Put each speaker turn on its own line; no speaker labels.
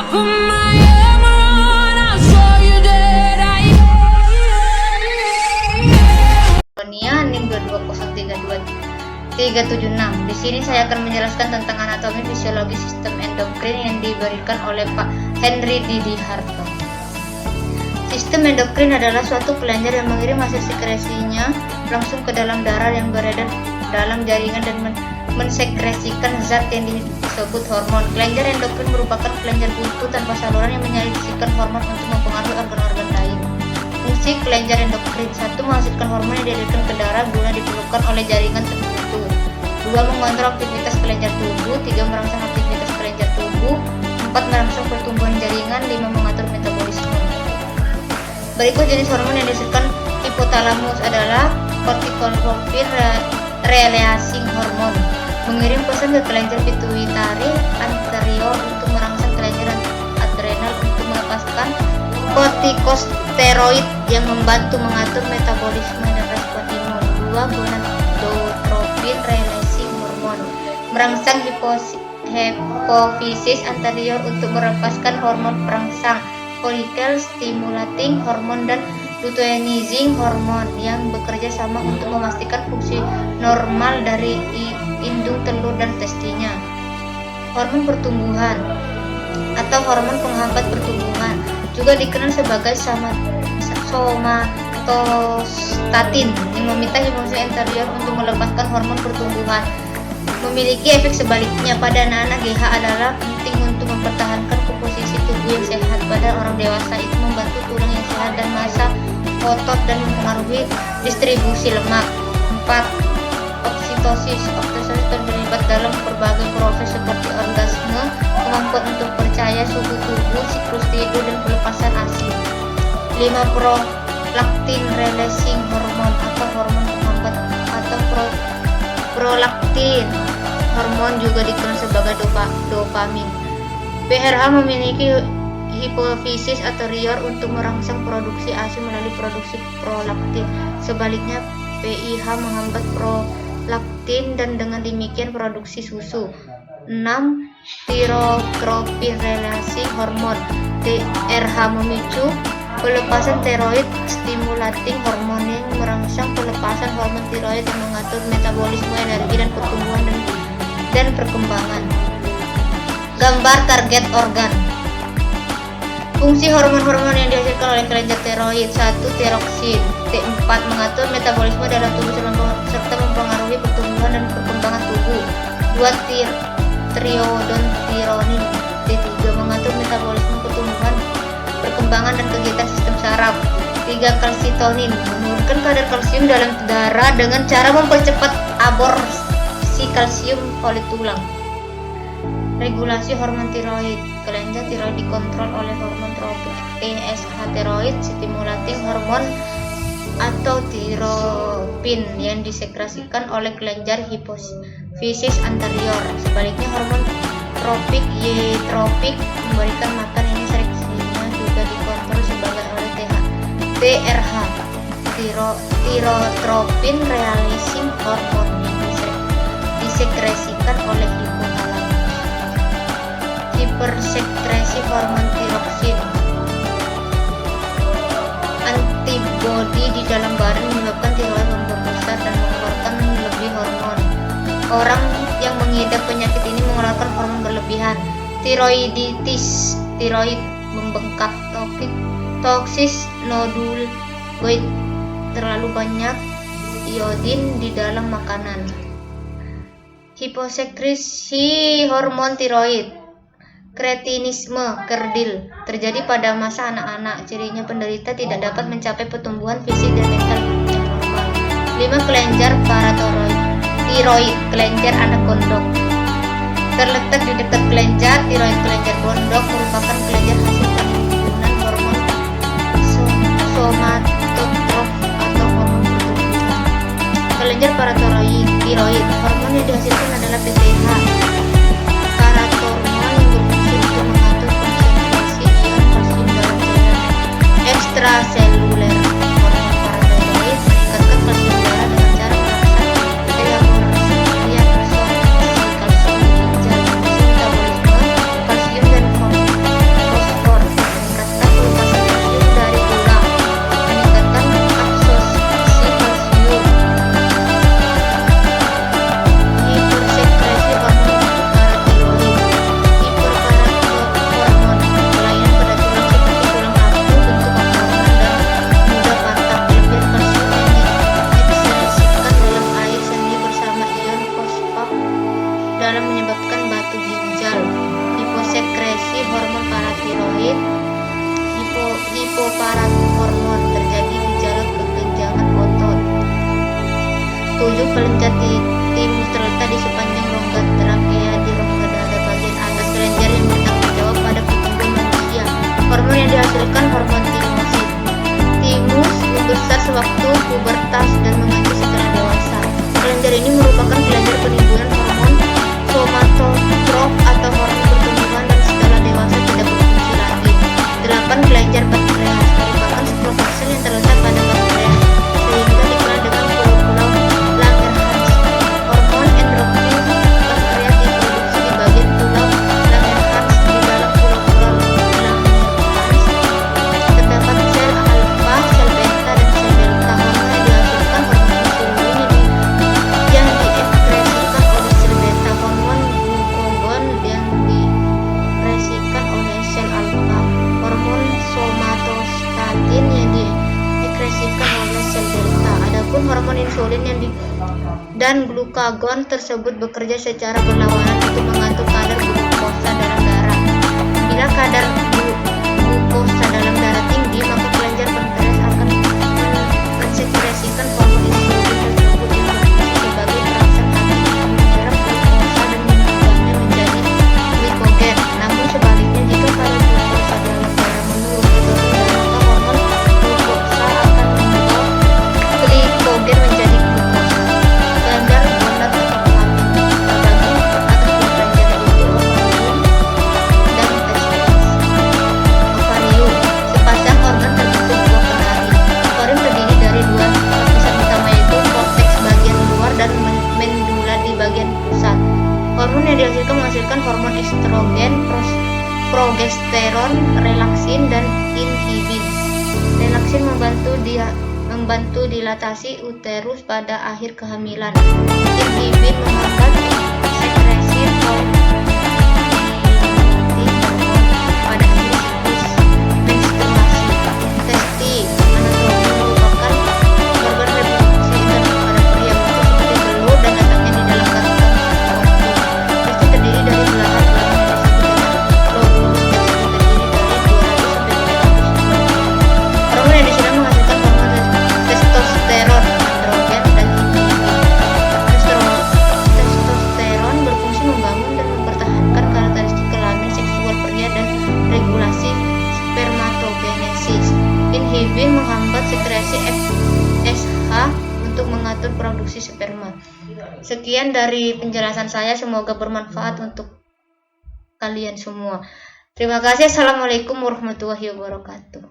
put my armor on, I'll show you that I
NIM 22032-376. Di sini saya akan menjelaskan tentang anatomi fisiologi sistem endokrin yang diberikan oleh Pak Henry Didi Harto. Sistem endokrin adalah suatu kelenjar yang mengirim hasil sekresinya langsung ke dalam darah yang beredar dalam jaringan dan mensekresikan zat yang disebut hormon. Kelenjar endokrin merupakan kelenjar buntu tanpa saluran yang menyajikan hormon untuk mempengaruhi organ-organ lain. Fungsi kelenjar endokrin: 1. Menghasilkan hormon yang dialirkan ke darah guna diperlukan oleh jaringan tertentu. 2. Mengontrol aktivitas kelenjar tubuh. 3. Merangsang aktivitas kelenjar tubuh. 4. Merangsang pertumbuhan jaringan. 5. Mengatur metabolisme. Berikut jenis hormon yang dihasilkan hipotalamus adalah kortikotropin releasing hormon, mengirim pesan ke kelenjar pituitari anterior untuk merangsang kelenjar adrenal untuk melepaskan kortikosteroid yang membantu mengatur metabolisme dan respon imun. 2. Gonadotropin releasing hormon, merangsang hipofisis anterior untuk melepaskan hormon perangsang, follicle stimulating hormon, dan luteinizing hormon yang bekerja sama untuk memastikan fungsi normal dari indung telur dan testisnya. Hormon pertumbuhan atau hormon penghambat pertumbuhan juga dikenal sebagai somatostatin yang meminta hipofisis anterior untuk melepaskan hormon pertumbuhan. Memiliki efek sebaliknya pada anak-anak. GH adalah penting untuk mempertahankan komposisi tubuh yang sehat. Pada orang dewasa itu membantu tulang yang sehat dan massa otot dan mempengaruhi distribusi lemak. 4. Oksitosis terlibat dalam berbagai proses seperti orgasme, kemampuan untuk percaya, suhu tubuh, siklus tidur, dan pelepasan ASI. 5. Prolaktin releasing hormon atau hormon penghambat atau prolaktin hormon juga dikenal sebagai dopamin. PRH memiliki hipofisis anterior untuk merangsang produksi ASI melalui produksi prolaktin. Sebaliknya, PIH menghambat prolaktin dan dengan demikian produksi susu. 6. Tyrotropin releasing hormon TRH memicu pelepasan tiroid stimulating hormon yang merangsang pelepasan hormon tiroid yang mengatur metabolisme, energi, dan pertumbuhan dan perkembangan. Gambar target organ. Fungsi hormon-hormon yang dihasilkan oleh kelenjar tiroid: 1. Tiroksin. T4 mengatur metabolisme dalam tubuh serta mempengaruhi pertumbuhan dan perkembangan tubuh. 2. Triodontironin. T3 mengatur metabolisme, pertumbuhan, perkembangan, dan kegiatan sistem saraf. 3. Kalsitonin menurunkan kadar kalsium dalam darah dengan cara mempercepat absorpsi kalsium oleh tulang. Regulasi hormon tiroid. Kelenjar tiroid dikontrol oleh hormon tropik TSH, tiroid stimulating hormon atau tiropin yang disekresikan oleh kelenjar hipofisis anterior. Sebaliknya, hormon tropik Y-tropik memberikan makan ini sekresinya juga dikontrol sebagai oleh TRH, tirotropin releasing hormon yang disekresikan oleh hipotalamus. Hipersekresi hormon tiroksin. Antibodi di dalam badan menyebabkan tiroid membesar dan mengeluarkan lebih hormon. Orang yang mengidap penyakit ini mengeluarkan hormon berlebihan. Tiroiditis, tiroid membengkak. Toksis noduloid, terlalu banyak iodin di dalam makanan. Hiposekresi hormon tiroid. Kretinisme, kerdil, terjadi pada masa anak-anak. Cirinya penderita tidak dapat mencapai pertumbuhan fisik dan mental yang normal. 5. Kelenjar paratiroid, kelenjar anak gondok. Terletak di dekat kelenjar tiroid. Kelenjar gondok merupakan kelenjar hasil penimbunan hormon somatotrof atau hormon pertumbuhan. Kelenjar paratiroid, hormon yang dihasilkan adalah PTH. Parathormon yang berfungsi untuk mengatur konsentrasi ion kalsium dalam cairan ekstraseluler. Hormon paratiroid meningkatkan kalsium darah dengan cara merangsang reabsorpsi kalsium di ginjal, metabolisme kalsium, dan glikoparat hormon, terjadi gejala kekenjangan otot. 7. Kelenjar timus terletak di sepanjang rongga trakea di rongga dada bagian atas kelenjar yang bertanggung jawab pada pertumbuhan manusia. Hormon yang dihasilkan hormon timosid. Timus membesar sewaktu pubertas dan mengecil setelah dewasa. Kelenjar ini merupakan kelenjar penimbunan hormon somatotrop atau hormon pertumbuhan dan setelah dewasa tidak berfungsi lagi. 8. Kelenjar pankreas merupakan sekelompok sel yang terletak pada pankreas sehingga dikenal dengan pulau-pulau Langerhans. Hormon endokrin pankreas diproduksi di bagian pulau Langerhans. Di dalam pulau-pulau Langerhans terdapat sel alfa, sel beta, dan sel delta. Hormon yang dihasilkan hormon insulin yang diekspresikan oleh sel beta, hormon glukagon yang diekspresikan oleh sel alfa, hormon somatostatin yang diekspresikan oleh sel delta. Adapun hormon insulin dan glukagon tersebut bekerja secara berlawanan untuk mengatur kadar glukosa dalam darah. Bila kadar glukosa dalam darah tinggi, maka kelenjar pankreas akan mensekresikan hormon insulin tersebut yang berfungsi sebagai perangsang hati akan menyerap glukosa dan mengubahnya menjadi glikogen. Namun sebaliknya, jika kadar glukosa dalam darah menurun atau rendah, maka hormon glukosa akan mengubah glikogen menjadi glukosa. Kelenjar gonad atau kelamin terbagi atas dua kelenjar, yaitu ovarium dan testis. Ovarium, sepasang organ terbentuk buah kenari. Ovarium terdiri dari dua lapisan utama, yaitu korteks bagian luar dan medula di bagian pusat. Hormon yang dihasilkan menghasilkan hormon estrogen, progesteron, relaksin, dan inhibin. Relaksin membantu dilatasi uterus pada akhir kehamilan. Inhibin menghambat sekresi hormon pada akhir siklus menstruasi. Testi anatomi merupakan organ reproduksi internal pada pria, bentuk seperti telur dan letaknya di dalam kantong korokum. Testi terdiri dari belahan yang disebut dengan lobulus. Testi terdiri dari 200 sampai 300 hormon yang disudah menghasilkan hormon testosteron, androgen, dan inhibin. Testosteron berfungsi membangun dan mempertahankan karakteristik kelamin seksual pria dan regulasi spermatogenesis. Inhibin menghambat sekresi FSH untuk mengatur produksi sperma. Sekian dari penjelasan saya, semoga bermanfaat untuk kalian semua. Terima kasih. Assalamualaikum warahmatullahi wabarakatuh.